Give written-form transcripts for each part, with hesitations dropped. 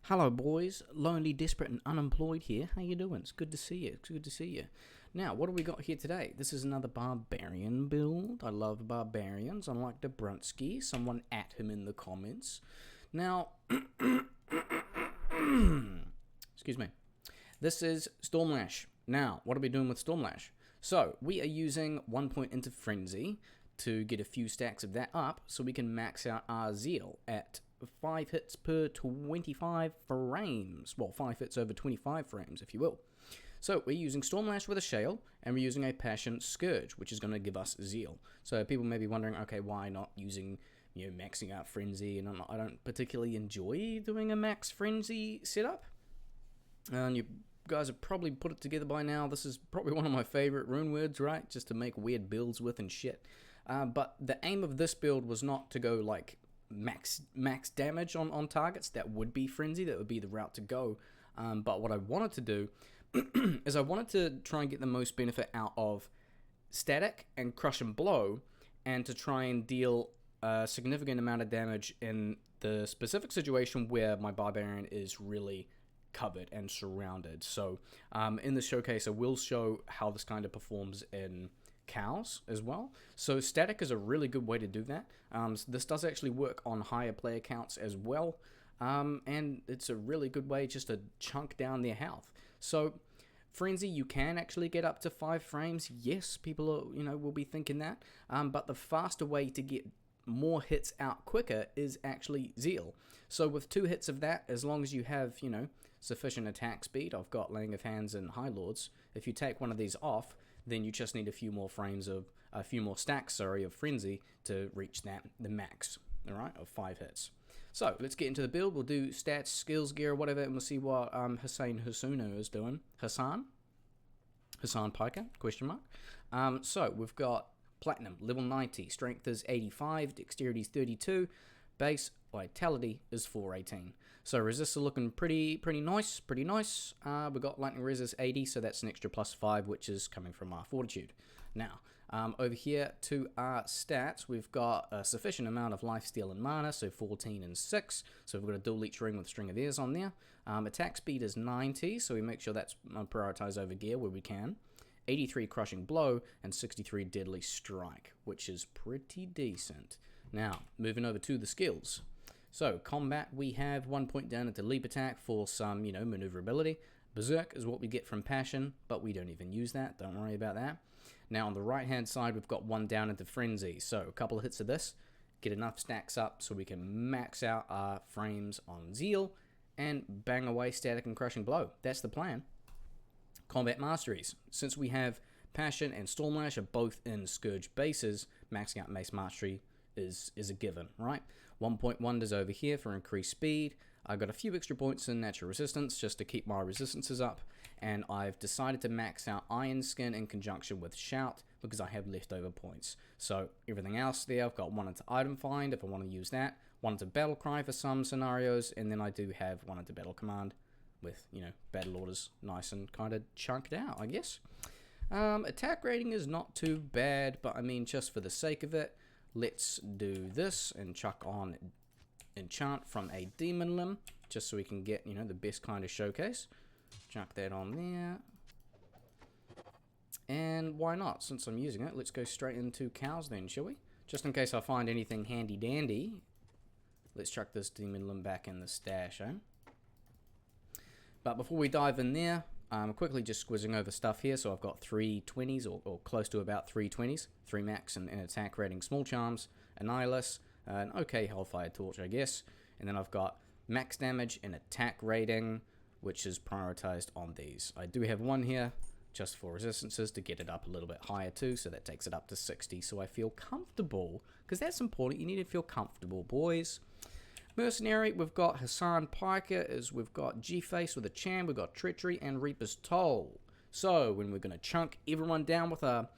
Hello, boys. Lonely, desperate, and unemployed here. How you doing? It's good to see you. It's good to see you. Now, what do we got here today? This is another Barbarian build. I love Barbarians, unlike Dobrunsky. Someone at him in the comments. Now, excuse me. This is Stormlash. Now, what are we doing with Stormlash? So, we are using 1 point into Frenzy to get a few stacks of that up so we can max out our Zeal at 5 hits per 25 frames. Well, 5 hits over 25 frames, if you will. So we're using Stormlash with a Shale, and we're using a Passion Scourge, which is going to give us Zeal. So people may be wondering, okay, why not using, maxing out Frenzy? And I don't particularly enjoy doing a max Frenzy setup. And you guys have probably put it together by now. This is probably one of my favorite rune words, right? Just to make weird builds with and shit. But the aim of this build was not to go like max damage on targets. That would be Frenzy. That would be the route to go. But what I wanted to do is I wanted to try and get the most benefit out of Static and Crush and Blow, and to try and deal a significant amount of damage in the specific situation where my Barbarian is really covered and surrounded. So in the showcase I will show how this kind of performs in cows as well. So Static is a really good way to do that. This does actually work on higher player counts as well, and it's a really good way just to chunk down their health. So Frenzy, you can actually get up to 5 frames. Yes, people are, will be thinking that, but the faster way to get more hits out quicker is actually Zeal. So with 2 hits of that, as long as you have, sufficient attack speed, I've got Laying of Hands and High Lords, if you take one of these off, then you just need a few more stacks of Frenzy to reach the max, alright, of 5 hits. So let's get into the build. We'll do stats, skills, gear, whatever, and we'll see what Hussein Hasuno is doing. Hassan Piker, question mark. So we've got Platinum, level 90, Strength is 85, Dexterity is 32, Base Vitality is 418. So resists are looking pretty nice. We've got Lightning Resist 80, so that's an extra +5, which is coming from our Fortitude. Now, over here to our stats, we've got a sufficient amount of lifesteal and mana, so 14 and 6. So we've got a dual leech ring with String of Ears on there. Attack speed is 90, so we make sure that's prioritized over gear where we can. 83 Crushing Blow, and 63 Deadly Strike, which is pretty decent. Now, moving over to the skills. So, combat, we have 1 point down into Leap Attack for some, maneuverability. Berserk is what we get from Passion, but we don't even use that. Don't worry about that. Now, on the right-hand side, we've got 1 down into Frenzy. So, a couple of hits of this, get enough stacks up so we can max out our frames on Zeal, and bang away Static and Crushing Blow. That's the plan. Combat Masteries. Since we have Passion and Stormlash are both in Scourge bases, maxing out Mace Mastery is a given, right? 1 point wonders over here for increased speed. I've got a few extra points in natural resistance just to keep my resistances up, and I've decided to max out Iron Skin in conjunction with Shout because I have leftover points. So everything else there, I've got 1 into Item Find if I want to use that, 1 into Battle Cry for some scenarios, and then I do have 1 into Battle Command with, battle orders nice and kind of chunked out, I guess. Attack rating is not too bad, but I mean, just for the sake of it, let's do this and chuck on Enchant from a Demon Limb, just so we can get, the best kind of showcase. Chuck that on there. And why not? Since I'm using it, let's go straight into cows then, shall we? Just in case I find anything handy dandy, let's chuck this Demon Limb back in the stash, eh? But before we dive in there, I'm quickly just squizzing over stuff here. So I've got 3 20s, or close to about 3 20s, 3 max and attack rating Small Charms, Annihilus, an okay Hellfire Torch, I guess. And then I've got max damage and attack rating, which is prioritized on these. I do have 1 here just for resistances to get it up a little bit higher too, so that takes it up to 60. So I feel comfortable, because that's important. You need to feel comfortable, boys. Mercenary, we've got Hassan Piker, we've got G-Face with a Chan, we've got Treachery, and Reaper's Toll. So, when we're going to chunk everyone down with a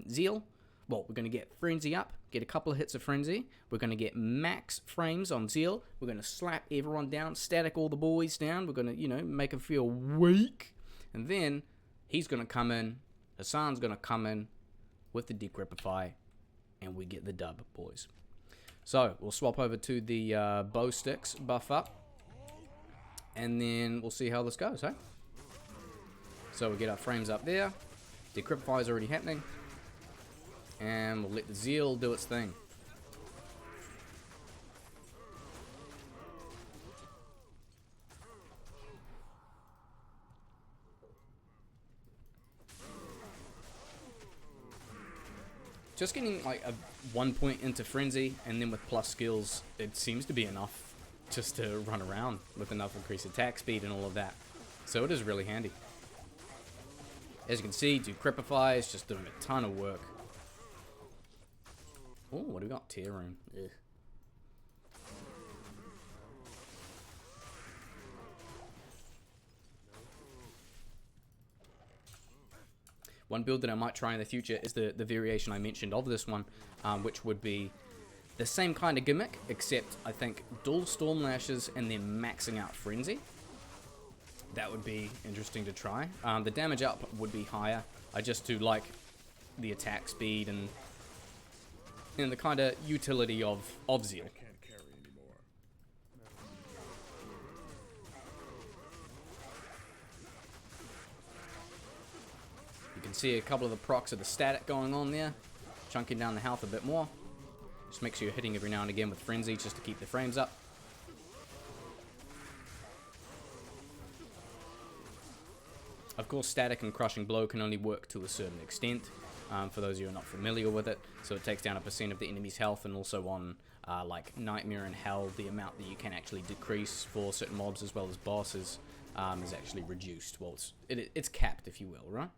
Zeal, well, we're going to get Frenzy up, get a couple of hits of Frenzy, we're going to get max frames on Zeal, we're going to slap everyone down, static all the boys down, we're going to, make them feel weak, and then he's going to come in, Hassan's going to come in with the Decrepify, and we get the dub, boys. So, we'll swap over to the bow sticks buff up. and then we'll see how this goes, hey? So we get our frames up there. Decrypify is already happening. And we'll let the Zeal do its thing. Just getting like a 1 point into Frenzy, and then with plus skills, it seems to be enough just to run around with enough increased attack speed and all of that. So it is really handy. As you can see, Decrypify is just doing a ton of work. Oh, what do we got? Tear Room. Ugh. One build that I might try in the future is the variation I mentioned of this one, which would be the same kind of gimmick, except I think dual Storm Lashes and then maxing out Frenzy. That would be interesting to try. The damage output would be higher. I just do like the attack speed and the kind of utility of Zeal. You can see a couple of the procs of the static going on there, chunking down the health a bit more. Just make sure you're hitting every now and again with Frenzy just to keep the frames up. Of course, static and crushing blow can only work to a certain extent, for those of you who are not familiar with it. So it takes down a % of the enemy's health, and also on like Nightmare and Hell, the amount that you can actually decrease for certain mobs as well as bosses is actually reduced. Well, it's capped, if you will, right?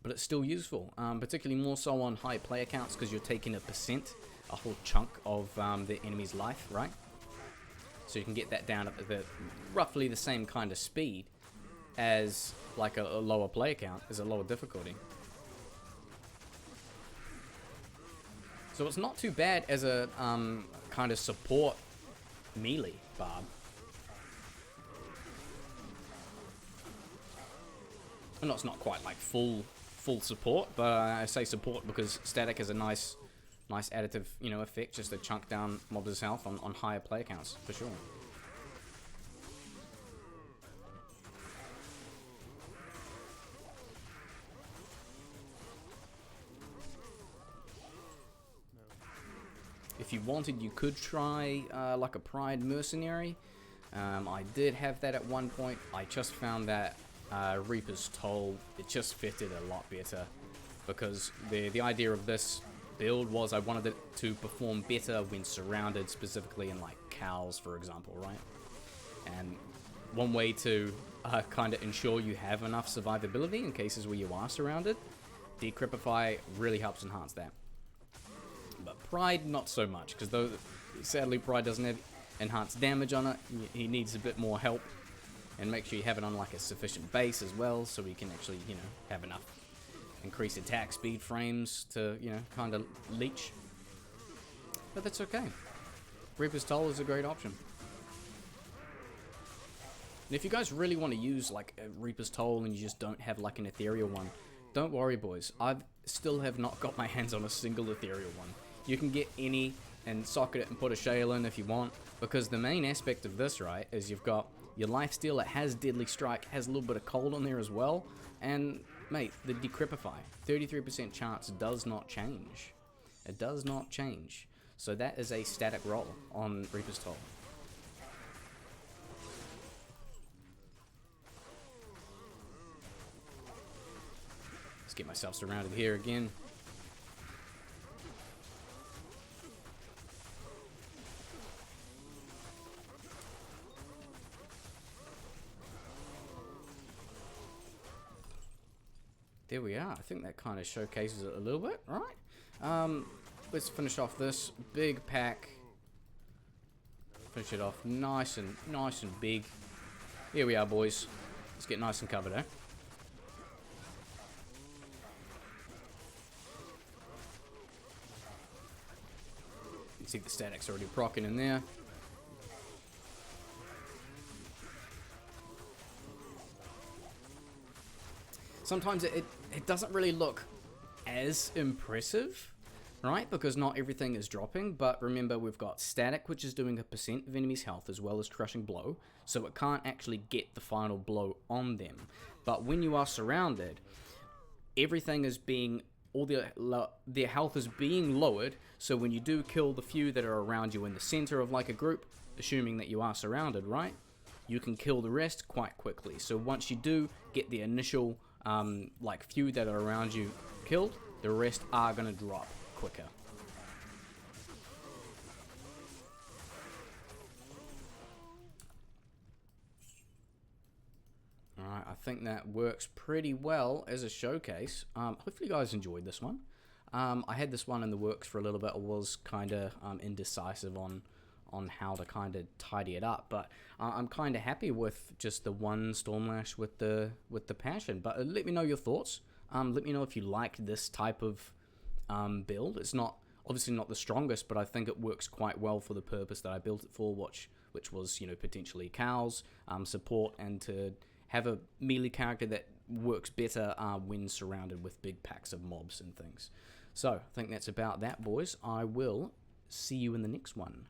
But it's still useful, particularly more so on high player counts, because you're taking a whole chunk of the enemy's life, right? So you can get that down at roughly the same kind of speed as like a lower player count, as a lower difficulty. So it's not too bad as a kind of support melee barb. Well, no, it's not quite like full support, but I say support because static has a nice additive, effect just to chunk down mobs' health on higher player counts, for sure. If you wanted, you could try like a Pride Mercenary. I did have that at one point. I just found that Reaper's Toll, it just fitted a lot better, because the idea of this build was I wanted it to perform better when surrounded, specifically in like cows, for example, right? And one way to kind of ensure you have enough survivability in cases where you are surrounded, Decrypify really helps enhance that. But Pride, not so much, because though sadly Pride doesn't have enhanced damage on it, he needs a bit more help. And make sure you have it on like a sufficient base as well, so we can actually, have enough increased attack speed frames to, kind of leech. But that's okay. Reaper's Toll is a great option. And if you guys really want to use like a Reaper's Toll and you just don't have like an ethereal one, don't worry, boys. I still have not got my hands on a single ethereal one. You can get any and socket it and put a shale in if you want, because the main aspect of this, right, is you've got your lifesteal. It has Deadly Strike, has a little bit of cold on there as well, and mate, the Decrypify, 33% chance does not change. It does not change. So that is a static roll on Reaper's Toll. Let's get myself surrounded here again. There we are. I think that kind of showcases it a little bit, right? Let's finish off this big pack. Finish it off nice and big. Here we are, boys. Let's get nice and covered, eh? You can see the static's already proccing in there. Sometimes it doesn't really look as impressive, right? Because not everything is dropping, but remember we've got static, which is doing a % of enemies' health, as well as crushing blow, so it can't actually get the final blow on them. But when you are surrounded, everything is being, all their health is being lowered, so when you do kill the few that are around you in the center of like a group, assuming that you are surrounded, right, you can kill the rest quite quickly. So once you do get the initial like few that are around you killed, the rest are going to drop quicker. Alright, I think that works pretty well as a showcase. Hopefully you guys enjoyed this one. I had this one in the works for a little bit. I was kind of indecisive on how to kind of tidy it up, but I'm kind of happy with just the one Stormlash with the passion. But let me know your thoughts. Let me know if you like this type of build. It's not obviously not the strongest, but I think it works quite well for the purpose that I built it for, which was, you know, potentially cows, support, and to have a melee character that works better when surrounded with big packs of mobs and things. So I think that's about that, boys. I will see you in the next one.